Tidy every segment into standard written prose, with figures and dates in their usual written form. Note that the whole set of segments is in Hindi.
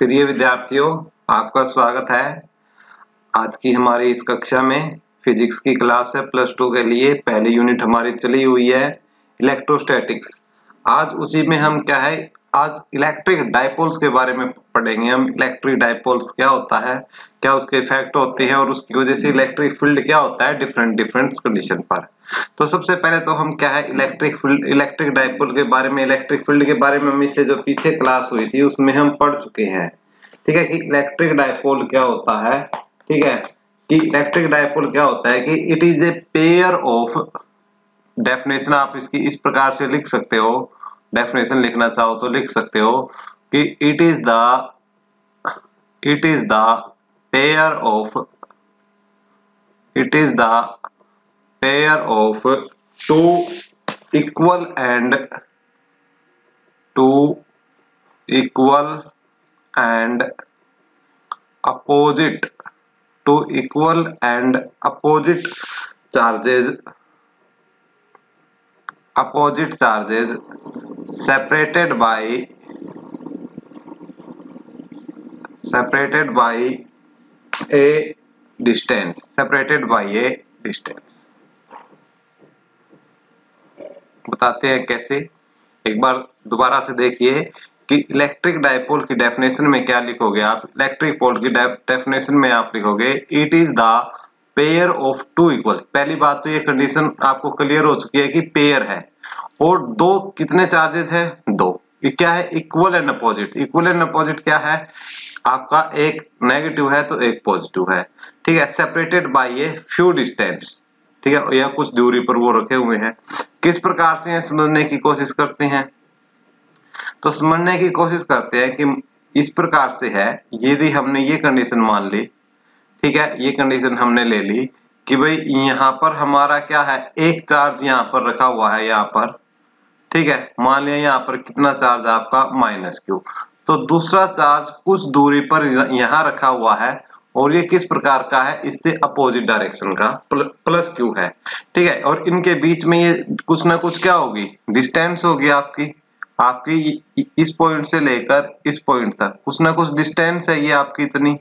प्रिय विद्यार्थियों, आपका स्वागत है। आज की हमारी इस कक्षा में फिजिक्स की क्लास है। प्लस 2 के लिए पहली यूनिट हमारी चली हुई है इलेक्ट्रोस्टैटिक्स। आज उसी में हम क्या है, आज इलेक्ट्रिक डायपोल्स के बारे में पढ़ेंगे। हम इलेक्ट्रिक डायपोल्स क्या होता है, क्या उसके इफेक्ट होते हैं और उसकी वजह से इलेक्ट्रिक फील्ड क्या होता है डिफरेंट कंडीशन पर। तो सबसे पहले तो हम क्या है इलेक्ट्रिक फील्ड, इलेक्ट्रिक डायपोल के बारे में, इलेक्ट्रिक फील्ड के बारे में हम इससे जो पीछे क्लास हुई थी उसमें हम पढ़ चुके हैं। ठीक है कि इलेक्ट्रिक डायपोल क्या होता है। ठीक है कि इलेक्ट्रिक डायपोल क्या होता है कि it is a pair of, definition आप इसकी इस प्रकार से लिख सकते हो, डेफिनेशन लिखना चाहो तो लिख सकते हो कि it is the pair of, it is the pair of two equal and opposite charges separated by a distance, बताते हैं कैसे। एक बार दोबारा से देखिए कि इलेक्ट्रिक डायपोल की डेफिनेशन में क्या लिखोगे आप। इलेक्ट्रिक पोल की डेफिनेशन में आप लिखोगे it is the pair of two equal. पहली बात तो ये कंडीशन आपको क्लियर हो चुकी है कि पेयर है और दो कितने चार्जेस है, दो। ये क्या है, equal and opposite. Equal and opposite क्या है, आपका एक नेगेटिव है तो एक पॉजिटिव है। ठीक है, separated by a few distance. ठीक है, यह कुछ दूरी पर वो रखे हुए हैं। किस प्रकार से समझने की कोशिश करते हैं, तो समझने की कोशिश करते हैं कि इस प्रकार से है। यदि हमने ये कंडीशन मान ली, ठीक है, ये कंडीशन हमने ले ली कि भाई यहाँ पर हमारा क्या है, एक चार्ज यहाँ पर रखा हुआ है यहाँ पर। ठीक है, मान लिया यहाँ पर कितना चार्ज है आपका -q, तो दूसरा चार्ज कुछ दूरी पर यहाँ रखा हुआ है और ये किस प्रकार का है, इससे अपोजिट डायरेक्शन का +q है। ठीक है, और इनके बीच में ये कुछ ना कुछ क्या होगी, डिस्टेंस होगी आपकी इस पॉइंट से लेकर इस पॉइंट तक कुछ ना कुछ डिस्टेंस है ये आपकी इतनी।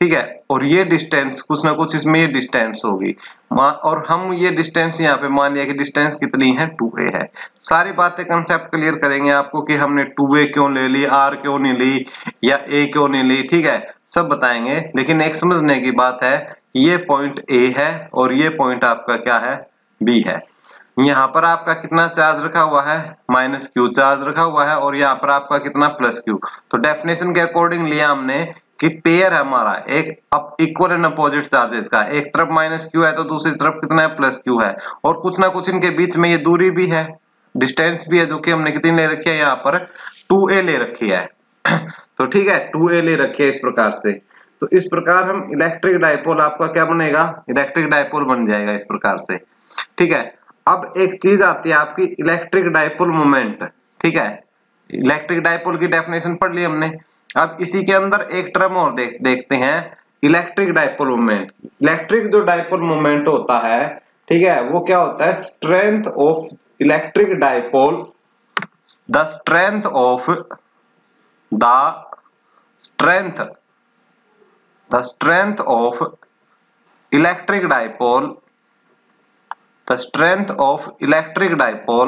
ठीक है, और ये डिस्टेंस कुछ ना कुछ इसमें ये डिस्टेंस होगी, और हम ये डिस्टेंस यहाँ पे मान लिया कि डिस्टेंस कितनी है, 2a है। सारी बातें कंसेप्ट क्लियर करेंगे आपको कि हमने 2a क्यों ले ली, r क्यों नहीं ली या a क्यों नहीं ली। ठीक है, सब बताएंगे। लेकिन एक समझने की बात है, ये पॉइंट a है और ये पॉइंट आपका क्या है, b है। यहाँ पर आपका कितना चार्ज रखा हुआ है, -q चार्ज रखा हुआ है और यहाँ पर आपका कितना +q। तो डेफिनेशन के अकॉर्डिंग लिया हमने कि पेयर है हमारा एक इक्वल एंड अपोजिट चार्जेस का, एक तरफ -q है तो दूसरी तरफ कितना है, +q है, और कुछ ना कुछ इनके बीच में ये दूरी भी है, डिस्टेंस भी है, जो कि हमने कितनी ले रखी है, यहाँ पर 2a ले रखी है। तो ठीक है, 2a ले रखी है इस प्रकार से। तो इस प्रकार हम इलेक्ट्रिक डायपोल आपका क्या बनेगा, इलेक्ट्रिक डायपोल बन जाएगा इस प्रकार से। ठीक है, अब एक चीज आती है आपकी इलेक्ट्रिक डायपोल मोमेंट। ठीक है, इलेक्ट्रिक डायपोल की डेफिनेशन पढ़ ली हमने। अब इसी के अंदर एक टर्म और देखते हैं, इलेक्ट्रिक डायपोल मोमेंट। इलेक्ट्रिक जो डायपोल मोमेंट होता है, ठीक है, वो क्या होता है, strength of electric dipole, the strength of electric dipole, the strength of electric dipole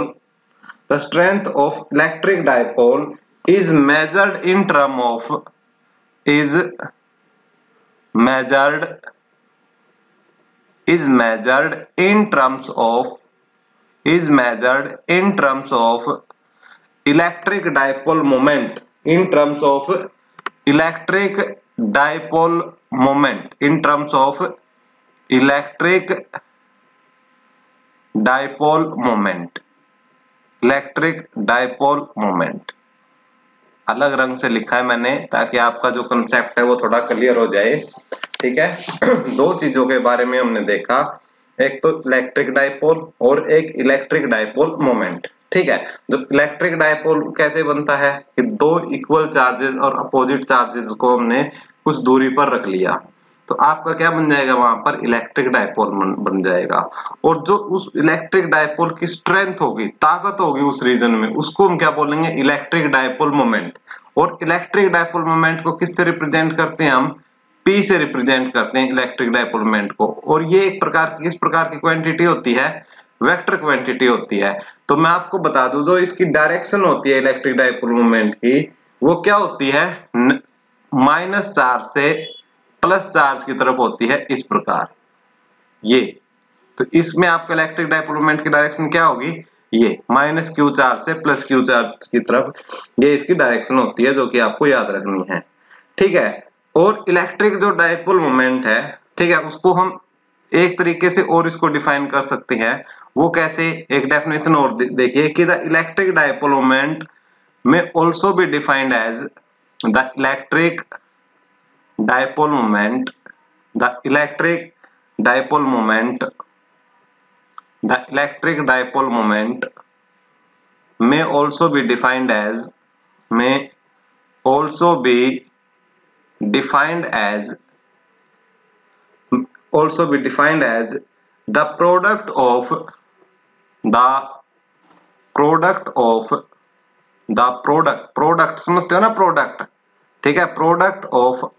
is measured in terms of electric dipole moment, in terms of electric dipole moment, in terms of electric dipole moment. Electric dipole moment अलग रंग से लिखा है मैंने ताकि आपका जो कंसेप्ट है वो थोड़ा क्लियर हो जाए। ठीक है, दो चीजों के बारे में हमने देखा, एक तो इलेक्ट्रिक डायपोल और एक इलेक्ट्रिक डायपोल मोमेंट। ठीक है, जो इलेक्ट्रिक डायपोल कैसे बनता है कि दो इक्वल चार्जेस और अपोजिट चार्जेस को हमने कुछ दूरी पर रख लिया, तो आपका क्या बन जाएगा, वहां पर इलेक्ट्रिक डायपोल बन जाएगा। और जो उस इलेक्ट्रिक डायपोल की स्ट्रेंथ होगी, ताकत होगी उस रीजन में, उसको हम क्या बोलेंगे, इलेक्ट्रिक डायपोल मोमेंट। और इलेक्ट्रिक डायपोल मोमेंट को किससे रिप्रेजेंट करते हैं हम, P से रिप्रेजेंट करते हैं इलेक्ट्रिक डायपोल मोमेंट को। और ये एक प्रकार की किस प्रकार की क्वांटिटी होती है, वेक्टर क्वांटिटी होती है। तो मैं आपको बता दूं जो इसकी डायरेक्शन होती है इलेक्ट्रिक डायपोल मोमेंट की, वो क्या होती है, माइनस चार्ज से प्लस चार्ज की तरफ होती है, इस प्रकार ये। तो इसमें आपका इलेक्ट्रिक डायपोल मोमेंट की डायरेक्शन क्या होगी, ये माइनस क्यू चार्ज से प्लस क्यू चार्ज की तरफ, ये इसकी डायरेक्शन होती है, जो कि आपको याद रखनी है, ठीक है। और इलेक्ट्रिक जो डायपोल मोमेंट है, ठीक है, उसको हम एक तरीके से और इसको डिफाइन कर सकते हैं। वो कैसे, एक डेफिनेशन और देखिए कि द इलेक्ट्रिक डायपोल मोमेंट में also be defined as the electric dipole moment, the electric dipole moment, the electric dipole moment may also be defined as, may also be defined as, also be defined as the product of the product of the product समझते हो ना, प्रोडक्ट, ठीक है, product of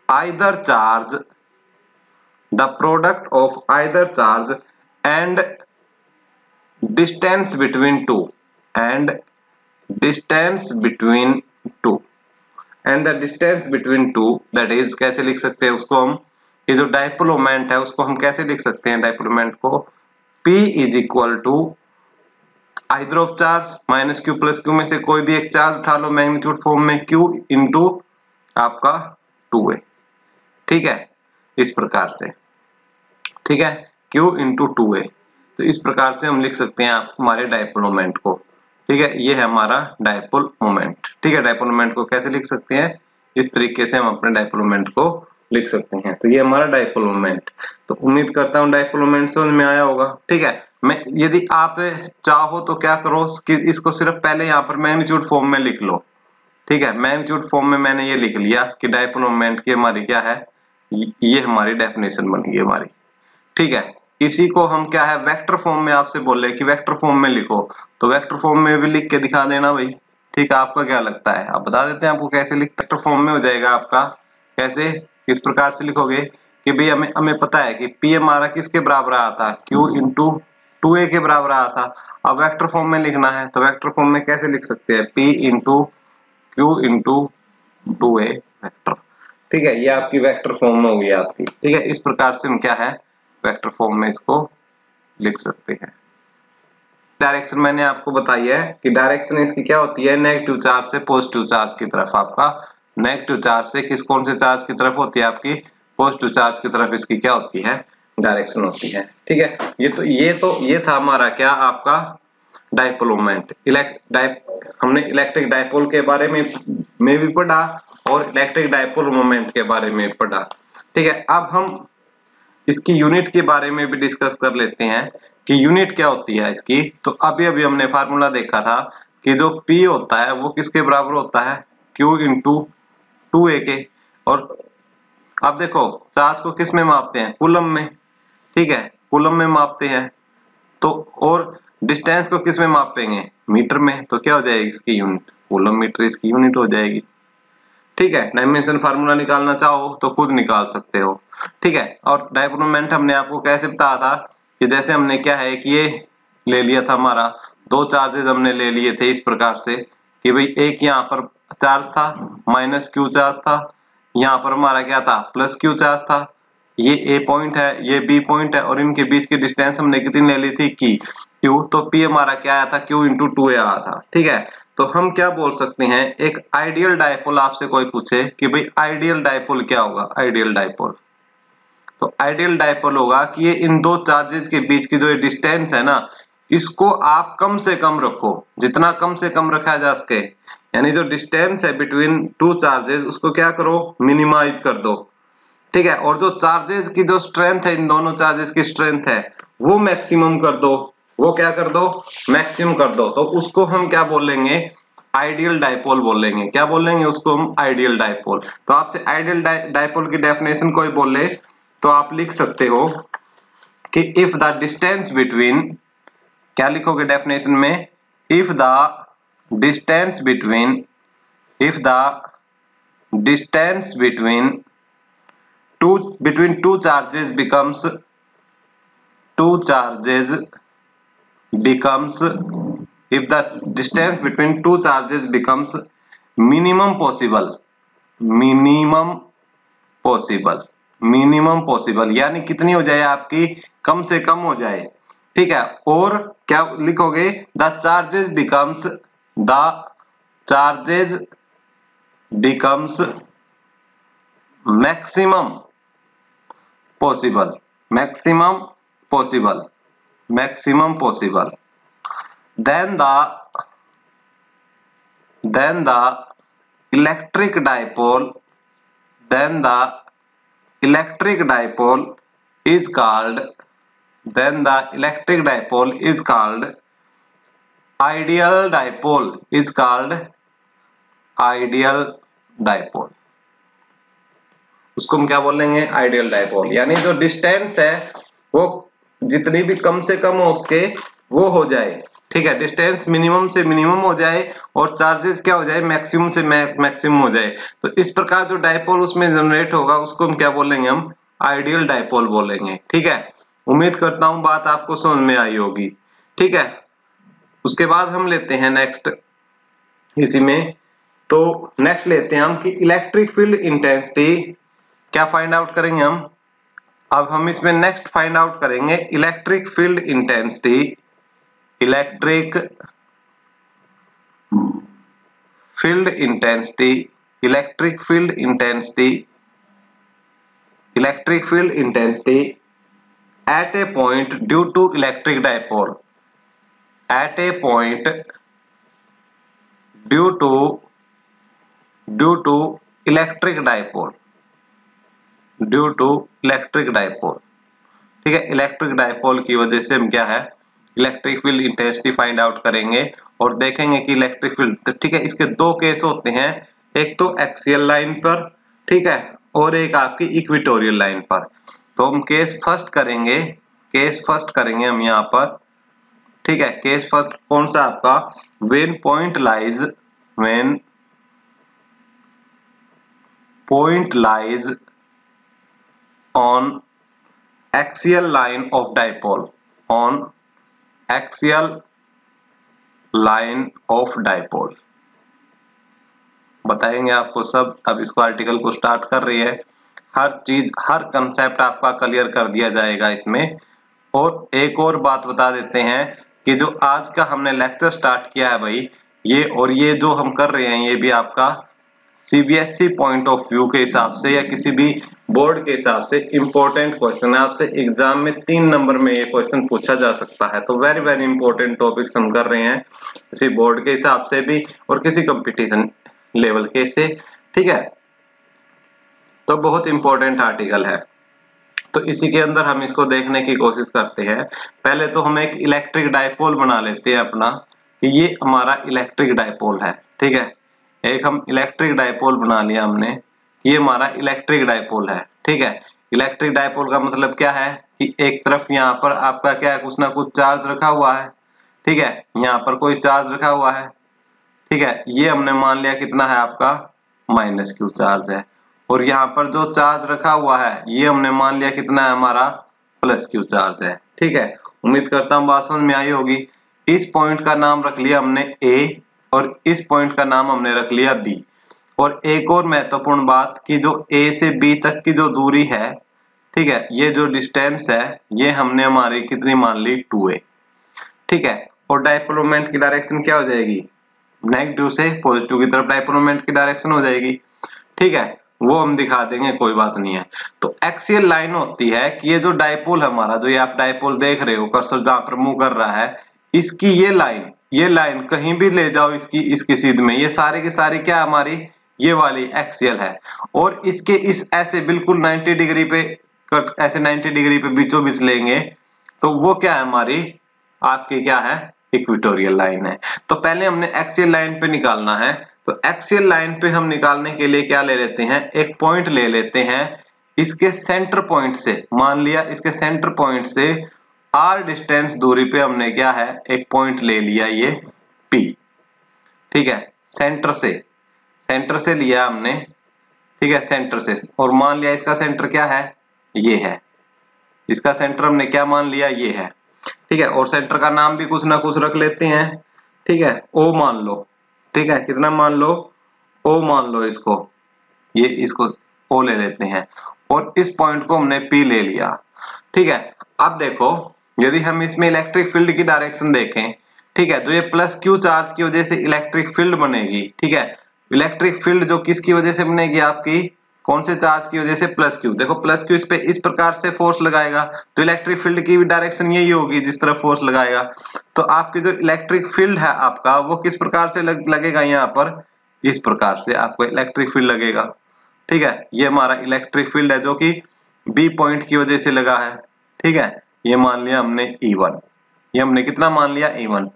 either charge, the product of either charge and distance between two, and distance between two, and the distance between two, that is कैसे लिख सकते हैं उसको हम, ये जो डायपोल मोमेंट है उसको हम कैसे लिख सकते हैं, डायपोल मोमेंट को P is equal to either of charge minus Q plus Q में से कोई भी एक चार्ज उठा लो मैग्नीट्यूड फॉर्म में, Q इंटू आपका 2a, ठीक है, इस प्रकार से, ठीक है, Q इंटू 2a। तो इस प्रकार से हम लिख सकते हैं आप हमारे डायपोल मोमेंट को, ठीक है, ये है हमारा डायपोल मोमेंट, ठीक है। डायपोल मोमेंट को कैसे लिख सकते हैं, इस तरीके से हम अपने डायपोल मोमेंट को लिख सकते हैं। तो ये हमारा डायपोल मोमेंट, तो उम्मीद करता हूँ डायपोल मोमेंट समझ में आया होगा, ठीक है। मैं यदि आप चाहो तो क्या करो कि इसको सिर्फ पहले यहाँ पर मैग्नीट्यूड फॉर्म में लिख लो, ठीक है, मैग्नीट्यूड फॉर्म में मैंने ये लिख लिया कि डायपोल मोमेंट की हमारी क्या है, ये हमारी डेफिनेशन बन गई हमारी, ठीक है। इसी को हम क्या है वेक्टर फॉर्म में आपसे बोले कि वेक्टर फॉर्म में लिखो, तो वेक्टर फॉर्म में भी लिख के दिखा देना भाई, ठीक है। आपका क्या लगता है, आप बता देते हैं आपको कैसे लिख, वेक्टर फॉर्म में हो जाएगा आपका, कैसे, किस प्रकार से लिखोगे कि भाई हमें पता है कि P हमारा किसके बराबर आया था, Q इंटू 2a के बराबर आया था। अब वेक्टर फॉर्म में लिखना है तो वेक्टर फॉर्म में कैसे लिख सकते हैं, P into Q into 2a vector, ठीक है, ये आपकी वेक्टर फॉर्म में होगी आपकी, ठीक है। इस प्रकार से हम क्या है वेक्टर फॉर्म में इसको लिख सकते हैं। डायरेक्शन मैंने आपको बताई है कि डायरेक्शन इसकी क्या होती है, नेगेटिव चार्ज से पॉजिटिव चार्ज की तरफ, आपका नेगेटिव चार्ज से किस कौन से चार्ज की तरफ होती है, आपकी पॉजिटिव चार्ज की तरफ इसकी क्या होती है, डायरेक्शन होती है, ठीक है। ये था हमारा क्या, आपका डायपोल मोमेंट। हमने इलेक्ट्रिक डायपोल के बारे में भी पढ़ा और इलेक्ट्रिक डायपोल मोमेंट के बारे में पढ़ा, ठीक है। अब हम इसकी यूनिट के बारे में भी डिस्कस कर लेते हैं कि यूनिट क्या होती है इसकी। तो अभी हमने फार्मूला देखा था कि जो P होता है वो किसके बराबर होता है, Q इंटू 2a के। और अब देखो चार्ज को किस में मापते हैं, कूलम में, ठीक है, कूलम में मापते हैं। तो और डिस्टेंस को किस में मापेंगे, मीटर में। तो क्या हो जाएगी इसकी यूनिट, कूलम मीटर इसकी यूनिट हो जाएगी, ठीक है। डायमेंशन फार्मूला निकालना चाहो तो खुद निकाल सकते हो, ठीक है। और डायपोल मोमेंट हमने आपको कैसे बताया था कि जैसे हमने क्या है कि ये ले लिया था, हमारा दो चार्जेस हमने ले लिए थे इस प्रकार से कि भाई एक यहाँ पर चार्ज था माइनस क्यू चार्ज था, यहाँ पर हमारा क्या था प्लस क्यू चार्ज था, ये ए पॉइंट है ये बी पॉइंट है, और इनके बीच की डिस्टेंस हमने कितनी ले ली थी की क्यू। तो पी हमारा क्या आया था, क्यू इंटू 2a आया था, ठीक है। तो हम क्या बोल सकते हैं, एक आइडियल डायपोल आपसे कोई पूछे कि भाई आइडियल डायपोल क्या होगा, आइडियल डायपोल, तो आइडियल डायपोल होगा कि ये इन दो चार्जेस के बीच की जो डिस्टेंस है ना, इसको आप कम से कम रखो, जितना कम से कम रखा जा सके, यानी जो डिस्टेंस है बिटवीन टू चार्जेस उसको क्या करो, मिनिमाइज कर दो, ठीक है। और जो चार्जेस की जो स्ट्रेंथ है, इन दोनों चार्जेस की स्ट्रेंथ है वो मैक्सिमम कर दो, वो क्या कर दो, मैक्सिमम कर दो। तो उसको हम क्या बोलेंगे, आइडियल डायपोल बोलेंगे, क्या बोलेंगे उसको हम, आइडियल डायपोल। तो आपसे आइडियल डायपोल की डेफिनेशन कोई बोले तो आप लिख सकते हो कि इफ द डिस्टेंस बिटवीन, क्या लिखोगे डेफिनेशन में, if the distance between if the distance between two charges becomes if the distance between two charges becomes minimum possible यानी कितनी हो जाए आपकी, कम से कम हो जाए, ठीक है। और क्या लिखोगे, the charges becomes maximum possible then the electric dipole is called ideal dipole। उसको हम क्या बोलेंगे, आइडियल डाइपोल। यानी जो डिस्टेंस है वो जितनी भी कम से कम हो उसके वो हो जाए, ठीक है। डिस्टेंस मिनिमम से मिनिमम हो जाए और चार्जेस क्या हो जाए, मैक्सिमम से मैक्सिमम हो जाए। तो इस प्रकार जो डाइपोल उसमें जनरेट होगा उसको हम क्या बोलेंगे, हम आइडियल डाइपोल बोलेंगे, ठीक है। उम्मीद करता हूं बात आपको समझ में आई होगी, ठीक है। उसके बाद हम लेते हैं नेक्स्ट इसी में, तो नेक्स्ट लेते हैं हम कि इलेक्ट्रिक फील्ड इंटेंसिटी क्या फाइंड आउट करेंगे हम। अब हम इसमें नेक्स्ट फाइंड आउट करेंगे electric field intensity at a point due to electric dipole ठीक है। इलेक्ट्रिक डाइपोल की वजह से हम क्या है, electric field intensity find out करेंगे और देखेंगे कि इलेक्ट्रिक फील्ड, ठीक है, इसके दो केस होते हैं, एक तो एक्सियल लाइन पर, ठीक है, और एक आपकी इक्वेटोरियल लाइन पर। तो हम केस फर्स्ट करेंगे हम यहाँ पर, ठीक है। केस फर्स्ट कौन सा आपका, when point lies on axial line of dipole, बताएंगे आपको सब। अब इसको आर्टिकल को स्टार्ट कर रही है, हर चीज हर कंसेप्ट आपका क्लियर कर दिया जाएगा इसमें। और एक और बात बता देते हैं कि जो आज का हमने लेक्चर स्टार्ट किया है भाई, ये जो हम कर रहे हैं ये भी आपका सीबीएसई पॉइंट ऑफ व्यू के हिसाब से या किसी भी बोर्ड के हिसाब से इंपॉर्टेंट क्वेश्चन है। आपसे एग्जाम में 3 नंबर में ये क्वेश्चन पूछा जा सकता है। तो वेरी वेरी इंपॉर्टेंट टॉपिक्स हम कर रहे हैं किसी बोर्ड के हिसाब से भी और किसी कंपटीशन लेवल के से, ठीक है। तो बहुत इंपॉर्टेंट आर्टिकल है। तो इसी के अंदर हम इसको देखने की कोशिश करते हैं। पहले तो हम एक इलेक्ट्रिक डाइपोल बना लेते हैं अपना, कि ये हमारा इलेक्ट्रिक डाइपोल है, ठीक है। एक हम इलेक्ट्रिक डाइपोल बना लिया हमने, ये हमारा इलेक्ट्रिक डाइपोल है, ठीक है। इलेक्ट्रिक डाइपोल का मतलब क्या है कि एक तरफ यहाँ पर आपका क्या है, कुछ ना कुछ चार्ज रखा हुआ है, ठीक है। यहाँ पर कोई चार्ज रखा हुआ है, ठीक है। ये हमने मान लिया कितना है आपका -q चार्ज है। और यहाँ पर जो चार्ज रखा हुआ है ये हमने मान लिया कितना है हमारा +q चार्ज है, ठीक है। उम्मीद करता हूँ बात समझ में आई होगी। इस पॉइंट का नाम रख लिया हमने A और इस पॉइंट का नाम हमने रख लिया B। और एक और महत्वपूर्ण बात कि जो A से B तक की जो दूरी है, ठीक है, ये जो डिस्टेंस है ये हमने हमारी कितनी मान ली 2a, ठीक है। और डाइपोल मोमेंट की डायरेक्शन क्या हो जाएगी, नेगेटिव से पॉजिटिव की तरफ डाइपोल मोमेंट की डायरेक्शन हो जाएगी, ठीक है। वो हम दिखा देंगे, कोई बात नहीं है। तो एक्सियल लाइन होती है कि ये जो डाइपोल हमारा, जो ये आप डाइपोल देख रहे हो कर्सर जहां पर मूव कर रहा है, इसकी ये लाइन कहीं भी ले जाओ इसकी सीध में, ये सारी की सारी क्या हमारी ये वाली एक्सियल है। और इसके इस ऐसे बिल्कुल 90 डिग्री पे ऐसे 90 डिग्री पे बीचों बीच लेंगे तो वो क्या है हमारी, आपकी क्या है, इक्वेटोरियल लाइन है। तो पहले हमने एक्सियल लाइन पे निकालना है। तो एक्सियल लाइन पे हम निकालने के लिए क्या ले लेते हैं, एक पॉइंट ले लेते हैं। इसके सेंटर पॉइंट से, मान लिया इसके सेंटर पॉइंट से r डिस्टेंस दूरी पे हमने क्या है, एक पॉइंट ले लिया ये P, ठीक है। सेंटर से लिया हमने, ठीक है, सेंटर से, और मान लिया इसका सेंटर क्या है, ये है, इसका सेंटर हमने क्या मान लिया, ये है, ठीक है, और सेंटर का नाम भी कुछ ना कुछ रख लेते हैं, ठीक है, ओ मान लो, ठीक है, कितना मान लो, ओ मान लो इसको, ये इसको ओ ले लेते हैं, और इस पॉइंट को हमने पी ले लिया, ठीक है। अब देखो यदि हम इसमें इलेक्ट्रिक फील्ड की डायरेक्शन देखें, ठीक है, तो ये प्लस क्यू चार्ज की वजह से इलेक्ट्रिक फील्ड बनेगी, ठीक है, इलेक्ट्रिक फील्ड जो किसकी वजह से बनेगी, आपकी कौन से चार्ज की वजह से, प्लस क्यू। देखो प्लस क्यू इस पे इस प्रकार से फोर्स लगाएगा, तो इलेक्ट्रिक फील्ड की भी डायरेक्शन यही होगी जिस तरफ फोर्स लगाएगा, तो आपकी जो इलेक्ट्रिक फील्ड है आपका वो किस प्रकार से लगेगा, यहाँ पर इस प्रकार से आपको इलेक्ट्रिक फील्ड लगेगा, ठीक है, ये हमारा इलेक्ट्रिक फील्ड है जो कि बी पॉइंट की वजह से लगा है, ठीक है, ये मान लिया हमने E1, ये हमने कितना मान लिया, E1,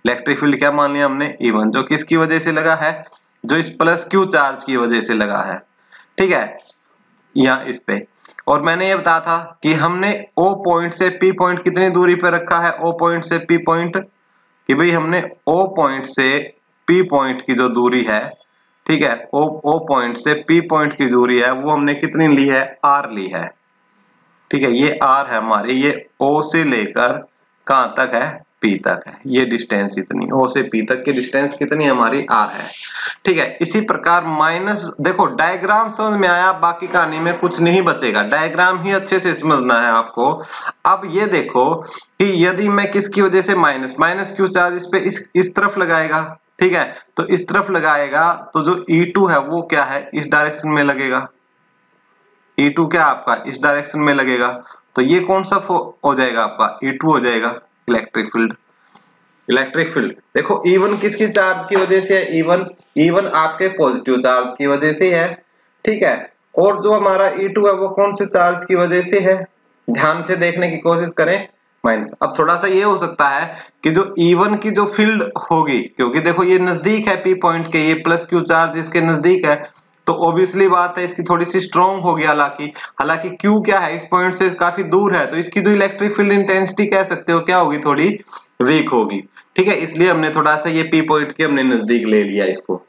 इलेक्ट्रिक फील्ड क्या मान लिया हमने, E1, जो किसकी वजह से लगा है, जो इस प्लस क्यू चार्ज की वजह से लगा है, ठीक है, यहाँ इस पे। और मैंने ये बताया था कि हमने O पॉइंट से P पॉइंट कितनी दूरी पे रखा है, O पॉइंट से P पॉइंट, कि भाई हमने O पॉइंट से P पॉइंट की जो दूरी है, ठीक है, O पॉइंट से P पॉइंट की दूरी है वो हमने कितनी ली है, R ली है, ठीक है, ये R है हमारी, ये O से लेकर कहां तक है, P तक है, ये डिस्टेंस इतनी, O से P तक की डिस्टेंस कितनी हमारी, R है, ठीक है। इसी प्रकार माइनस, देखो डायग्राम समझ में आया, बाकी कहानी में कुछ नहीं बचेगा, डायग्राम ही अच्छे से समझना है आपको। अब ये देखो कि यदि मैं किसकी वजह से माइनस क्यू चार्ज इस पे इस तरफ लगाएगा, ठीक है, तो इस तरफ लगाएगा तो जो E2 है वो क्या है, इस डायरेक्शन में लगेगा, E2 क्या आपका इस डायरेक्शन में लगेगा, तो ये कौन सा हो जाएगा आपका, E2 हो जाएगा इलेक्ट्रिक फील्ड। इलेक्ट्रिक फील्ड देखो E1 किसकी चार्ज की वजह से है, E1 आपके पॉजिटिव चार्ज की वजह से है, ठीक है, और जो हमारा E2 है वो कौन से चार्ज की वजह से है, ध्यान से देखने की कोशिश करें, माइनस। अब थोड़ा सा ये हो सकता है कि जो E1 की जो फील्ड होगी, क्योंकि देखो ये नजदीक है P पॉइंट के, ये प्लस क्यू चार्ज इसके नजदीक है, तो ऑब्वियसली बात है इसकी थोड़ी सी स्ट्रॉन्ग होगी, हालांकि Q क्या है, इस पॉइंट से काफी दूर है, तो इसकी जो इलेक्ट्रिक फील्ड इंटेंसिटी कह सकते हो क्या होगी, थोड़ी वीक होगी, ठीक है, इसलिए हमने थोड़ा सा ये P पॉइंट के हमने नजदीक ले लिया इसको,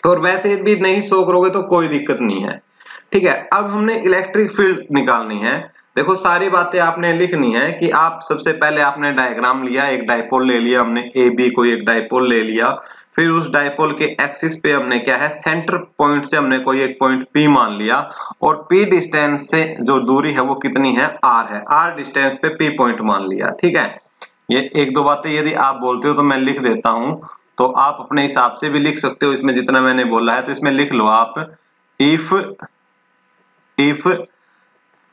और वैसे भी नहीं शो करोगे तो कोई दिक्कत नहीं है, ठीक है। अब हमने इलेक्ट्रिक फील्ड निकालनी है, देखो सारी बातें आपने लिखनी है कि आप सबसे पहले आपने डायग्राम लिया, एक डायपोल ले लिया हमने, ए बी को एक डायपोल ले लिया, फिर उस डायपोल के एक्सिस पे हमने क्या है, सेंटर पॉइंट से हमने कोई एक पॉइंट P मान लिया, और P डिस्टेंस से जो दूरी है वो कितनी है, R है, R डिस्टेंस पे P पॉइंट मान लिया, ठीक है। ये एक दो बातें यदि आप बोलते हो तो मैं लिख देता हूं, तो आप अपने हिसाब से भी लिख सकते हो, इसमें जितना मैंने बोला है तो इसमें लिख लो आप, if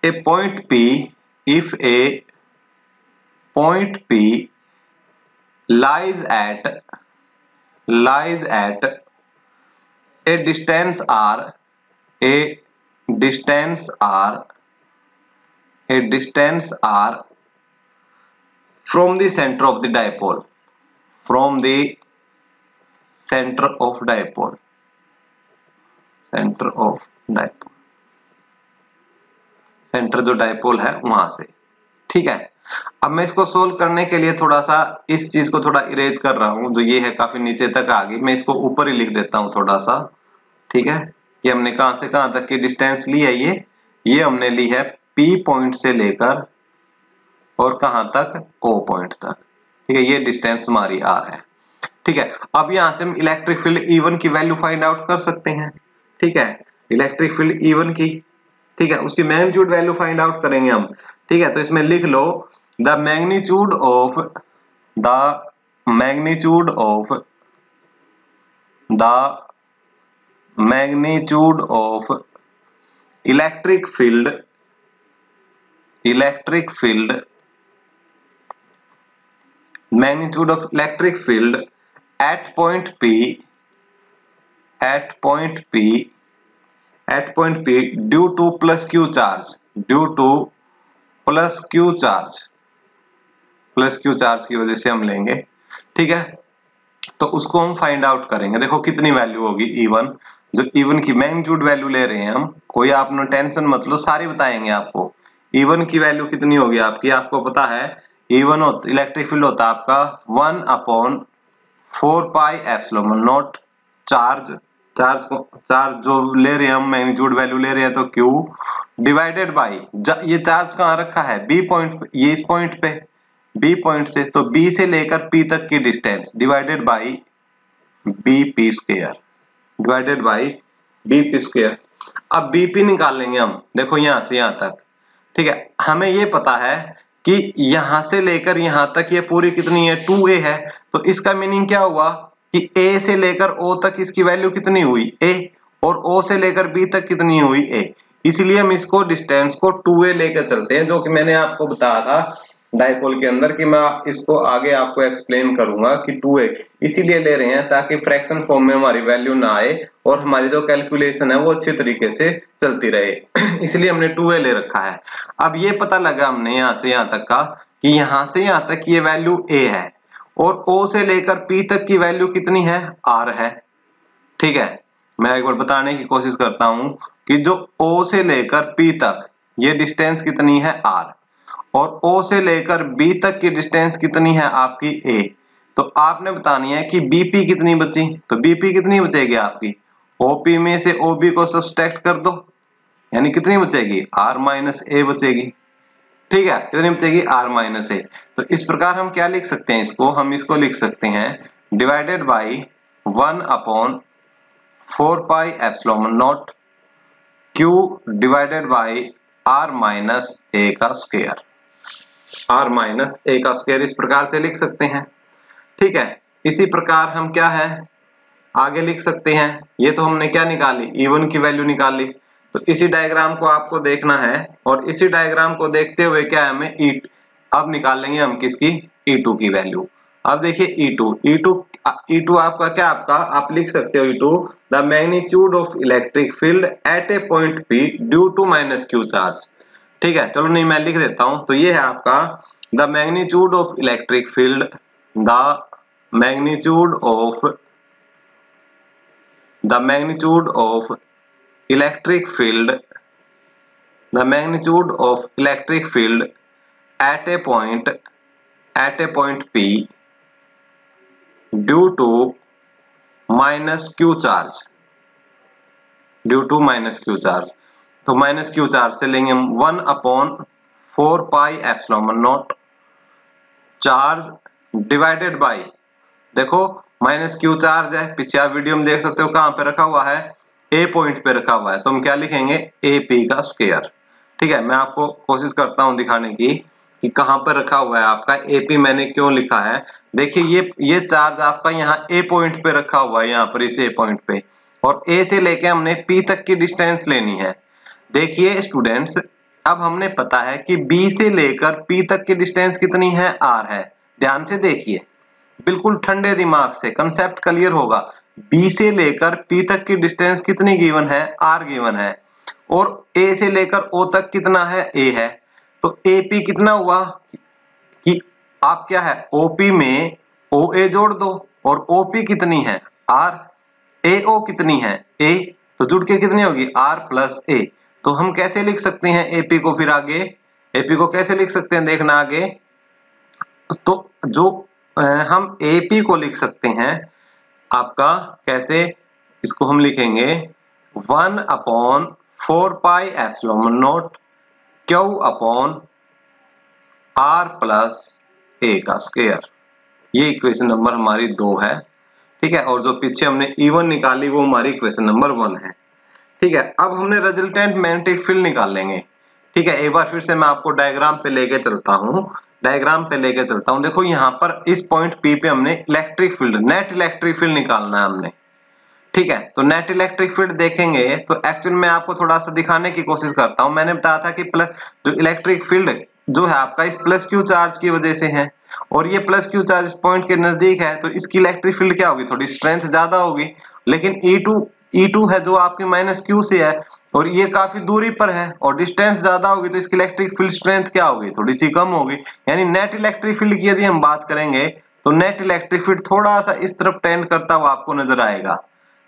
a point P, if a point P lies at a distance R, a distance R from the center of the dipole, from the center of dipole, centre जो डायपोल है वहां से, ठीक है। अब मैं इसको सोल्व करने के लिए थोड़ा सा इस चीज को थोड़ा इरेज कर रहा हूं, जो ये है काफी नीचे तक आ गई, मैं इसको ऊपर ही लिख देता हूं थोड़ा सा, ठीक है, कि हमने कहां से कहां तक की डिस्टेंस ली है, ये हमने ली है P पॉइंट से लेकर और कहां तक, O पॉइंट तक, ठीक है, ये डिस्टेंस हमारी R है, ठीक है। अब यहां से हम इलेक्ट्रिक फील्ड E1 की वैल्यू फाइंड आउट कर सकते हैं, ठीक है, इलेक्ट्रिक फील्ड E1 की, ठीक है, उसकी मैग्नीट्यूड वैल्यू फाइंड आउट करेंगे हम, ठीक है, तो इसमें लिख लो the magnitude of electric field at point P due to plus Q charge की वजह से हम लेंगे, ठीक है, तो उसको हम फाइंड आउट करेंगे। देखो कितनी वैल्यू होगी E1, जो E1 की मैग्नीट्यूड वैल्यू ले रहे हैं हम, कोई आपने टेंशन मत लो, सारी बताएंगे आपको। E1 की वैल्यू कितनी होगी आपकी, आपको पता है E1 इलेक्ट्रिक फील्ड होता है आपका 1/4 pi epsilon naught charge charge जो ले रहे हैं हम, मैग्नीट्यूड वैल्यू ले रहे हैं, तो Q डिवाइडेड बाई, ये चार्ज कहाँ रखा है, B पॉइंट, ये इस पॉइंट पे, B पॉइंट से, तो B से लेकर P तक की distance divided by BP square, divided by BP square. अब BP निकाल लेंगे हम, देखो यहां से यहां तक, ठीक है। हमें ये पता है कि यहां से लेकर यहां तक ये पूरी कितनी है, 2A है। तो इसका मीनिंग क्या हुआ कि A से लेकर O तक इसकी वैल्यू कितनी हुई, A, और O से लेकर B तक कितनी हुई, A। इसलिए हम इसको डिस्टेंस को 2A लेकर चलते हैं, जो कि मैंने आपको बताया था डाइपोल के अंदर कि मैं इसको आगे आपको एक्सप्लेन करूंगा कि 2A इसीलिए ले रहे हैं ताकि फ्रैक्शन फॉर्म में हमारी वैल्यू ना आए और हमारी जो कैलकुलेशन है वो अच्छी तरीके से चलती रहे। इसलिए हमने 2A ले रखा है। अब ये पता लगा हमने यहां से यहां तक का कि यहां से यहां तक ये वैल्यू A है और O से लेकर P तक की वैल्यू कितनी है, R है, ठीक है। मैं एक बार बताने की कोशिश करता हूं कि जो O से लेकर P तक ये डिस्टेंस कितनी है, R, और O से लेकर B तक की डिस्टेंस कितनी है आपकी, A। तो आपने बतानी है कि BP कितनी बची, तो BP कितनी बचेगी आपकी, OP में से OB को सब्सट्रैक्ट कर दो, यानी कितनी बचेगी, R माइनस A बचेगी, ठीक है। कितनी बचेगी, R माइनस A। तो इस प्रकार हम क्या लिख सकते हैं इसको, हम इसको लिख सकते हैं divided by 1/4 pi epsilon not Q divided by R minus A का स्क्वायर, R माइनस A का स्क्वायर, इस प्रकार से लिख सकते हैं, ठीक है। इसी प्रकार हम क्या है आगे लिख सकते हैं, ये तो हमने क्या निकाली, E1 की वैल्यू निकाली। तो इसी डायग्राम को आपको देखना है और इसी डायग्राम को देखते हुए क्या है हमें अब निकाल लेंगे हम किसकी, E2 की वैल्यू। अब देखिए E2 आपका क्या, आपका आप लिख सकते हो E2 the magnitude of electric field at a point P due to minus Q charge, ठीक है। चलो नहीं मैं लिख देता हूं, तो ये है आपका the magnitude of electric field, the magnitude of electric field, the magnitude of electric field at a point P due to minus Q charge, due to minus Q charge. तो माइनस Q चार्ज से लेंगे हम 1/4 pi epsilon naught charge divided by, देखो माइनस Q चार्ज है, पीछे आप वीडियो में देख सकते हो कहां पे रखा हुआ है, A पॉइंट पे रखा हुआ है, तो हम क्या लिखेंगे, AP का स्क्वायर, ठीक है। मैं आपको कोशिश करता हूं दिखाने की कि कहां पर रखा हुआ है आपका AP, मैंने क्यों लिखा है। देखिए ये चार्ज आपका यहाँ A पॉइंट पे रखा हुआ है, यहाँ पर इस A पॉइंट पे, और A से लेके हमने P तक की डिस्टेंस लेनी है। देखिए स्टूडेंट्स, अब हमने पता है कि B से लेकर P तक की डिस्टेंस कितनी है, R है। ध्यान से देखिए, बिल्कुल ठंडे दिमाग से, कंसेप्ट क्लियर होगा। B से लेकर P तक की डिस्टेंस कितनी गिवन है, R गिवन है, और A से लेकर O तक कितना है, A है। तो AP कितना हुआ कि आप क्या है, OP में OA जोड़ दो, और OP कितनी है, R, AO कितनी है, A, तो जुड़ के कितनी होगी, R प्लस A। तो हम कैसे लिख सकते हैं AP को, फिर आगे AP को कैसे लिख सकते हैं, देखना आगे। तो जो हम AP को लिख सकते हैं आपका कैसे, इसको हम लिखेंगे 1/4 pi epsilon not Q upon R plus A का स्क्वायर। ये इक्वेशन नंबर हमारी 2 है, ठीक है। और जो पीछे हमने E1 निकाली वो हमारी इक्वेशन नंबर 1 है, ठीक है। अब हमने रिजल्टेंट मैग्नेटिक फील्ड निकाल लेंगे, ठीक है। एक बार फिर से मैं आपको डायग्राम पे लेके चलता हूं, देखो यहाँ पर इस पॉइंट P पे हमने electric field, net electric field निकालना है हमने, ठीक है। तो नेट इलेक्ट्रिक फील्ड देखेंगे तो एक्चुअल में आपको थोड़ा सा दिखाने की कोशिश करता हूं। मैंने बताया था कि प्लस जो इलेक्ट्रिक फील्ड जो है आपका इस प्लस Q चार्ज की वजह से है, और ये प्लस Q चार्ज इस पॉइंट के नजदीक है, तो इसकी इलेक्ट्रिक फील्ड क्या होगी, थोड़ी स्ट्रेंथ ज्यादा होगी। लेकिन E2 है जो आपकी माइनस Q से है, और ये काफी दूरी पर है और डिस्टेंस ज्यादा होगी, तो इसकी इलेक्ट्रिक फील्ड स्ट्रेंथ क्या होगी, थोड़ी सी कम होगी। यानी नेट इलेक्ट्रिक फील्ड की यदि हम बात करेंगे तो नेट इलेक्ट्रिक फील्ड थोड़ा सा इस तरफ टेंड करता हुआ आपको नजर आएगा।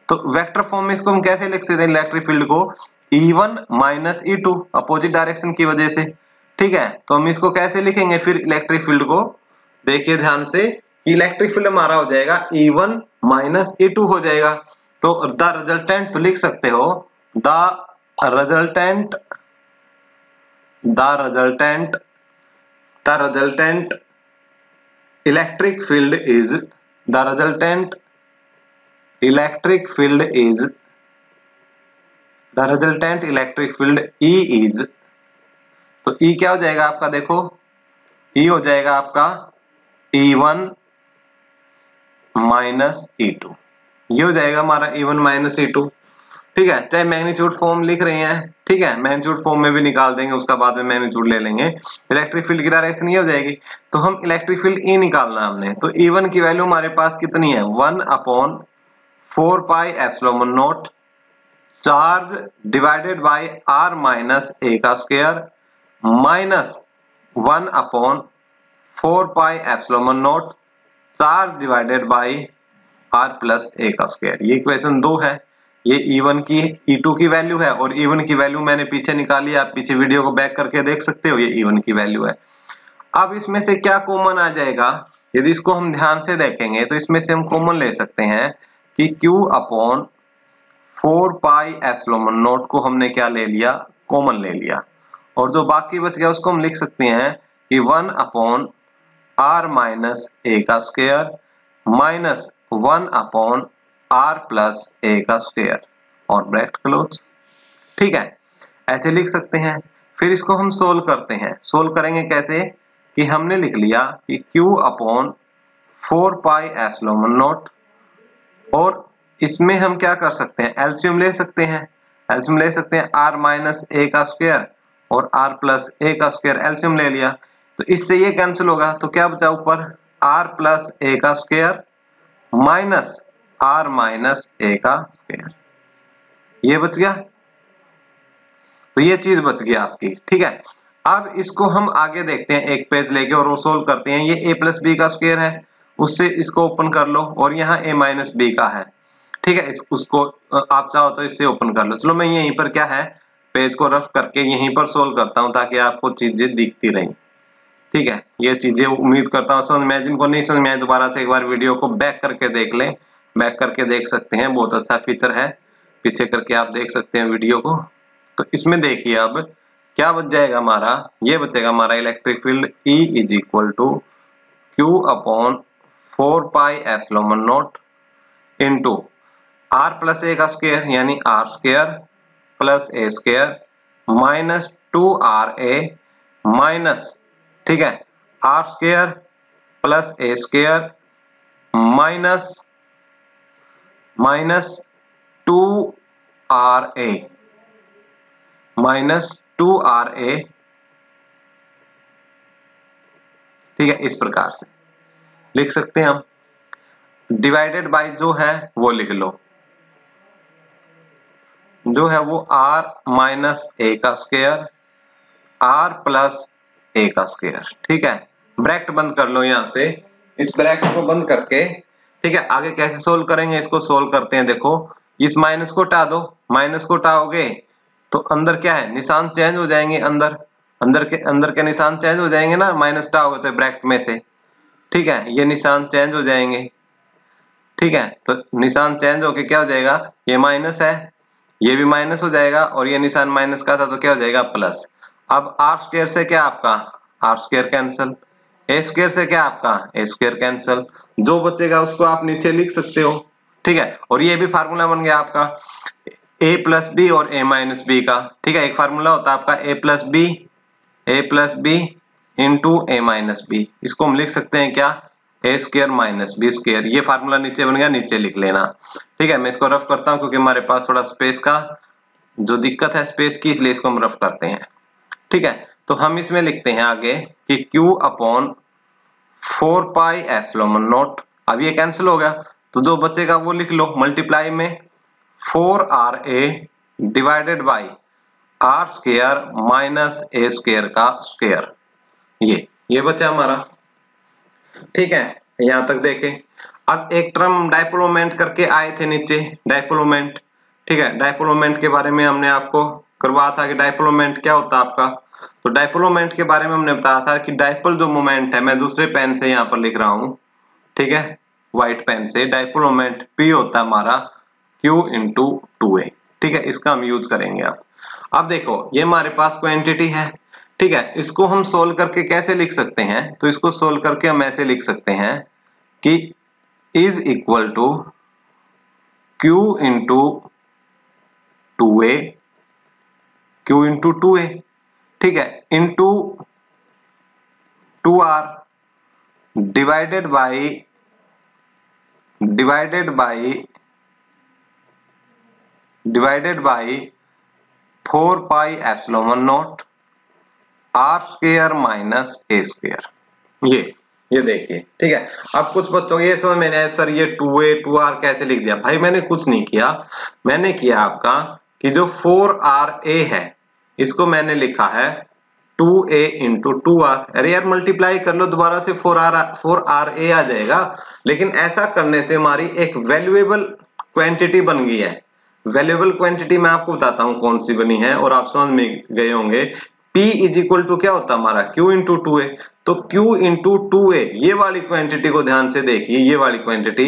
तो वेक्टर फॉर्म में इसको हम कैसे लिख सकते हैं, इलेक्ट्रिक फील्ड को E1 minus E2 opposite direction की वजह से, ठीक है। तो हम इसको कैसे लिखेंगे फिर इलेक्ट्रिक फील्ड को, देखिए ध्यान से, इलेक्ट्रिक फील्ड हमारा हो जाएगा E1 माइनस E2 हो जाएगा। तो द रिजल्टेंट तो लिख सकते हो the resultant electric field is the resultant electric field is the resultant electric field E is, तो E क्या हो जाएगा आपका, देखो E हो जाएगा आपका E1 माइनस E2, ये हो जाएगा हमारा E1 माइनस E2। ठीक है, चाहे मैग्नीट्यूड फॉर्म लिख रहे हैं, ठीक है, मैग्नीट्यूड फॉर्म में भी निकाल देंगे, उसका बाद में मैग्नीट्यूड ले लेंगे। इलेक्ट्रिक फील्ड की डायरेक्शन ये हो जाएगी, तो हम इलेक्ट्रिक फील्ड E निकालना हमने, तो E1 की वैल्यू हमारे पास कितनी है, 1/4 pi epsilon naught charge divided by r minus a का square minus 1/4 pi epsilon naught charge divided by r plus a का स्क्वायर। ये इक्वेशन 2 है, ये E1 की E2 की वैल्यू है और E1 की वैल्यू मैंने पीछे निकाली, आप पीछे वीडियो को बैक करके देख सकते हो, ये E1 की वैल्यू है। अब इसमें से क्या कॉमन आ जाएगा, यदि इसको हम ध्यान से देखेंगे तो इसमें से हम कॉमन ले सकते हैं कि Q/4 पाई एप्सिलॉन नॉट को हमने क्या ले लिया, कॉमन ले लिया, और जो बाकी बच गया उसको हम लिख सकते हैं कि 1/r माइनस a का square minus 1/r plus a का स्क्वायर और ब्रैकेट क्लोज। ठीक है, ऐसे लिख सकते हैं। फिर इसको हम सोल्व करते हैं, सोल्व करेंगे कैसे कि हमने लिख लिया कि Q/4 पाई एप्सिलॉन नॉट, और इसमें हम क्या कर सकते हैं, एलसीएम ले सकते हैं, एलसीएम ले सकते हैं r माइनस a का स्क्वायर और r प्लस a का स्क्वायर, एलसीएम ले लिया, तो इससे ये कैंसिल होगा, तो क्या बचा ऊपर r प्लस a का square minus r minus a का स्क्वायर, ये बच गया, तो ये चीज बच गई आपकी। ठीक है, अब इसको हम आगे देखते हैं एक पेज लेके और वो सोल्व करते हैं। ये a प्लस बी का स्क्वायर है, उससे इसको ओपन कर लो, और यहाँ a माइनस बी का है। ठीक है, उसको आप चाहो तो इससे ओपन कर लो। चलो मैं यहीं पर क्या है, पेज को रफ करके यहीं पर सोल्व करता हूँ ताकि आपको चीजें दिखती रहें। ठीक है, ये चीजें उम्मीद करता हूँ समझ में आए, जिनको नहीं समझ में आए दोबारा से एक बार वीडियो को बैक करके देख लें, बैक करके देख सकते हैं, बहुत अच्छा फीचर है, पीछे करके आप देख सकते हैं वीडियो को। तो इसमें देखिए अब क्या बच जाएगा हमारा, ये बचेगा हमारा electric field E is equal to Q/4 pi epsilon naught into r plus a का स्क्वायर यानी r square plus a square minus 2ra minus, ठीक है, r square plus a square minus 2ra minus 2ra। ठीक है, इस प्रकार से लिख सकते हैं हम, डिवाइडेड बाय जो है वो लिख लो, जो है वो r माइनस a का स्क्वायर r प्लस a का स्क्वायर। ठीक है, ब्रैकेट बंद कर लो यहां से, इस ब्रैकेट को बंद करके, ठीक है, आगे कैसे सोल्व करेंगे इसको सोल्व करते हैं। देखो इस माइनस को हटा दो, माइनस को हटाओगे तो अंदर क्या है, निशान चेंज हो जाएंगे, अंदर के निशान चेंज हो जाएंगे ना, माइनस हटाओगे तो ब्रैकेट में से। ठीक है, ये निशान चेंज हो जाएंगे। ठीक है, तो निशान चेंज होके क्या हो जाएगा, ये माइनस है, ये भी माइनस हो जाएगा, और ये निशान माइनस का था तो क्या हो जाएगा प्लस। अब r स्क्वायर से क्या आपका r square cancel, a square से क्या आपका a स्क्वायर कैंसिल, जो बचेगा उसको आप नीचे लिख सकते हो। ठीक है, और ये भी फार्मूला बन गया आपका a प्लस बी और a माइनस बी का। ठीक है, एक फार्मूला होता है आपका a plus B into a minus B, इसको हम लिख सकते हैं क्या, a square minus B square, ये फार्मूला नीचे बन गया, नीचे लिख लेना। ठीक है, मैं इसको रफ करता हूं क्योंकि हमारे पास थोड़ा स्पेस का जो दिक्कत है स्पेस की, इसलिए इसको हम रफ करते हैं। ठीक है, तो हम इसमें लिखते हैं आगे कि Q/4 पाई एप्सिलॉन नॉट, अब ये कैंसिल हो गया तो जो बचेगा वो लिख लो, मल्टीप्लाई में 4ra divided by r square minus a square का स्क्वायर, ये बचा हमारा। ठीक है, यहां तक देखें। अब एक टर्म डाइपोल मोमेंट करके आए थे नीचे, डाइपोल मोमेंट। ठीक है, डाइपोल मोमेंट के बारे में हमने आपको करवाया था कि डाइपोल मोमेंट क्या होता है आपका, तो डाइपोल मोमेंट के बारे में हमने बताया था कि डाइपोल जो मोमेंट है, मैं दूसरे पेन से यहाँ पर लिख रहा हूं, ठीक है, व्हाइट पेन से, डाइपोल मोमेंट P होता है हमारा Q इंटू 2A। ठीक है, इसका हम यूज करेंगे। अब देखो ये हमारे पास क्वांटिटी है। ठीक है, इसको हम सोल्व करके कैसे लिख सकते हैं? तो इसको सोल्व करके हम ऐसे लिख सकते हैं कि is equal to Q into 2A, Q into 2A, ठीक है, into 2R divided by 4 pi epsilon naught R square minus A square. ये देखिए। ठीक है, अब कुछ बच्चों ये समझ में आया सर ये 2A 2R कैसे लिख दिया? भाई मैंने कुछ नहीं किया, मैंने किया आपका कि जो 4RA है इसको मैंने लिखा है 2A इंटू 2R। अरे यार मल्टीप्लाई कर लो दोबारा से, 4RA आ जाएगा। लेकिन ऐसा करने से हमारी एक वैल्यूएबल क्वांटिटी बन गई है। वैल्यूएबल क्वांटिटी मैं आपको बताता हूं कौन सी बनी है और आप समझ में गए होंगे। P इज इक्वल टू क्या होता है हमारा Q इंटू 2A। तो Q इंटू 2A ये वाली क्वांटिटी को ध्यान से देखिए, ये वाली क्वांटिटी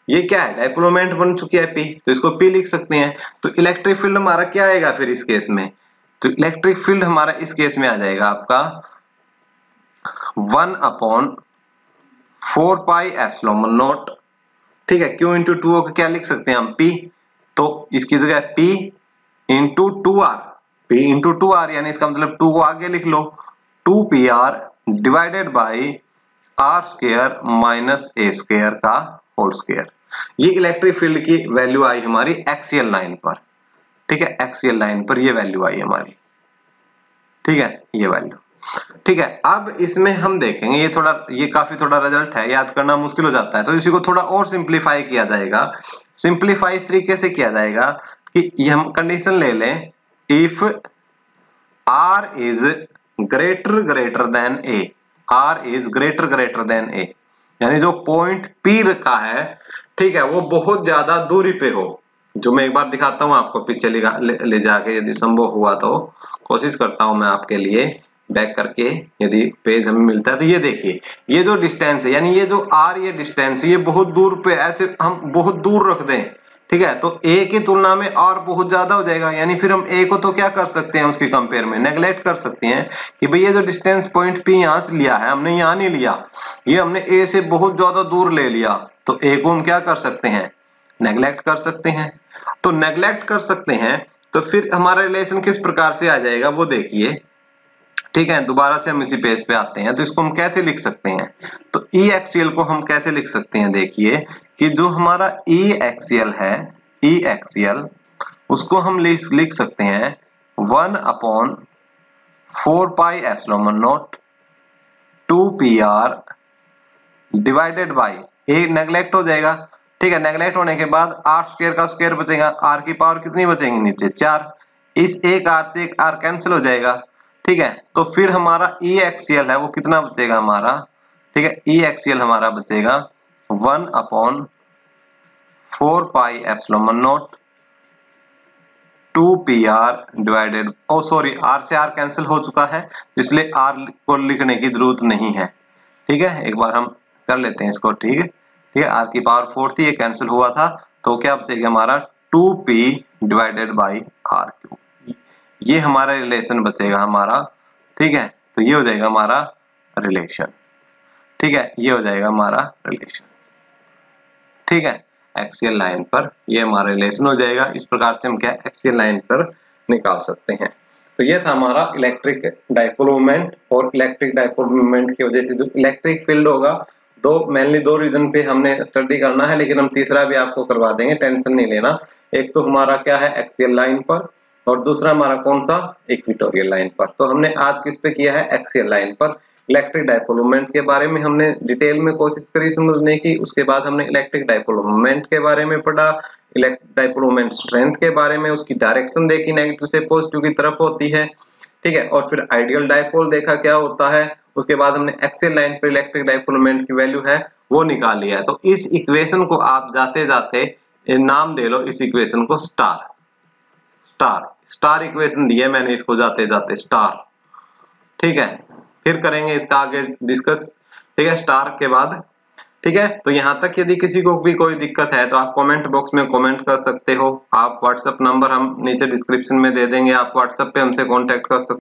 ये क्या है? डायपोल मोमेंट बन चुकी है P, तो इसको P लिख सकते हैं। तो इलेक्ट्रिक फील्ड हमारा क्या आएगा फिर इस केस में? तो इलेक्ट्रिक फील्ड हमारा इस केस में आ जाएगा आपका 1 अपॉन 4 पाई एप्सिलॉन नॉट। ठीक है, Q इंटू 2O को क्या लिख सकते हैं हम? P। तो इसकी जगह P into 2R, P into 2R यानी इसका मतलब 2 को आगे लिख लो, 2PR divided by R square minus A square का होल स्क्वायर। ये इलेक्ट्रिक फील्ड की वैल्यू आई हमारी एक्सियल लाइन पर। ठीक है, एक्सियल लाइन पर ये वैल्यू आई हमारी। ठीक है, ये वैल्यू। ठीक है, अब इसमें हम देखेंगे ये काफी थोड़ा रिजल्ट है, याद करना मुश्किल हो जाता है, तो इसी को थोड़ा और सिंप्लीफाई किया जाएगा। सिंप्लीफाई इस तरीके से किया जाएगा कि ये हम कंडीशन ले लें, if R is greater than A, R is greater than A, यानी जो पॉइंट P रखा है, ठीक है, वो बहुत ज्यादा दूरी पे हो। जो मैं एक बार दिखाता हूं आपको पीछे ले जाके, यदि संभव हुआ तो कोशिश करता हूं मैं आपके लिए बैक करके, यदि पेज हमें मिलता है। तो ये देखिए, ये जो डिस्टेंस है यानी ये जो R ये डिस्टेंस है, ये बहुत दूर पे, ऐसे हम बहुत दूर रख दें, ठीक है, तो A की तुलना में R बहुत ज्यादा हो जाएगा। यानी फिर हम A को तो क्या कर सकते हैं उसकी कंपेयर में नेगलेक्ट कर सकते हैं कि भाई ये जो डिस्टेंस पॉइंट P यहां से लिया है हमने, यहां नहीं लिया, ये हमने A से बहुत ज्यादा दूर ले लिया, तो A को हम क्या कर सकते हैं? नेगलेक्ट कर सकते हैं। तो नेगलेक्ट कर सकते हैं, तो फिर हमारा रिलेशन किस प्रकार से आ जाएगा वो देखिए। ठीक है, दोबारा से हम इसी पेज पे आते हैं। तो इसको हम कैसे लिख सकते हैं? तो ई एक्सियल को हम कैसे लिख सकते हैं? देखिए कि जो हमारा ई एक्सियल है, ई एक्सियल उसको हम लिख सकते हैं 1 upon 4 pi epsilon naught 2PR divided by, A neglect हो जाएगा। ठीक है, नेगलेक्ट होने के बाद R स्क्वायर का स्क्वायर बचेगा, R की पावर कितनी बचेगी नीचे? 4। इस एक R से एक R कैंसिल हो जाएगा। ठीक है, तो फिर हमारा ई एक्सियल है वो कितना बचेगा हमारा? ठीक है, ई एक्सियल हमारा बचेगा 1 upon 4 pi epsilon naught 2PR divided, oh sorry R से R कैंसिल हो चुका है, इसलिए R को लिखने की जरूरत नहीं है। ठीक है, एक बार हम कर लेते हैं इसको। ठीक है, ठीक है, R की पावर 4 थी, ये कैंसिल हुआ था, तो क्या बचेगा हमारा 2P डिवाइडेड बाई RQ। ये हमारा रिलेशन बचेगा हमारा। ठीक है, तो ये हो जाएगा हमारा रिलेशन। ठीक है, ये हो जाएगा हमारा रिलेशन। ठीक है, एक्सियल लाइन पर ये हमारा रिलेशन हो जाएगा। इस प्रकार से हम क्या एक्सियल लाइन पर निकाल सकते हैं। तो ये था हमारा इलेक्ट्रिक डाइपोल मोमेंट, और इलेक्ट्रिक डाइपोल मोमेंट की वजह से जो इलेक्ट्रिक फील्ड होगा, मेनली दो रीजन पे हमने स्टडी करना है, लेकिन हम तीसरा भी आपको करवा देंगे, टेंशन नहीं लेना। एक तो हमारा क्या है एक्सियल लाइन पर, और दूसरा हमारा कौन सा? इक्वेटोरियल लाइन पर। तो हमने आज किस पे किया है? एक्सियल लाइन पर। इलेक्ट्रिक डाइपोल मोमेंट के बारे में हमने डिटेल में कोशिश करी समझने की, उसके बाद हमने इलेक्ट्रिक डाइपोल मोमेंट के बारे में पढ़ा, इलेक्ट्रिक डाइपोल मोमेंट स्ट्रेंथ के बारे में, उसकी डायरेक्शन देखी, नेगेटिव से पॉजिटिव की तरफ होती है। ठीक है, और फिर आइडियल डाइपोल देखा क्या होता है, उसके बाद हमने एक्सियल लाइन पर इलेक्ट्रिक डाइपोल मोमेंट की वैल्यू है वो निकाल लिया है। तो इस इक्वेशन को आप जाते जाते नाम दे लो, इस इक्वेशन को स्टार स्टार स्टार इक्वेशन दिया मैंने इसको जाते जाते स्टार। ठीक है, फिर करेंगे इसका आगे डिस्कस। ठीक है, स्टार के बाद ठीक है, तो यहाँ तक यदि किसी को भी कोई दिक्कत है तो आप कमेंट बॉक्स में कमेंट कर सकते हो। आप व्हाट्सएप नंबर हम नीचे डिस्क्रिप्शन में दे देंगे, आप व्हाट्सएप पे हमसे कांटेक्ट कर सकते हो।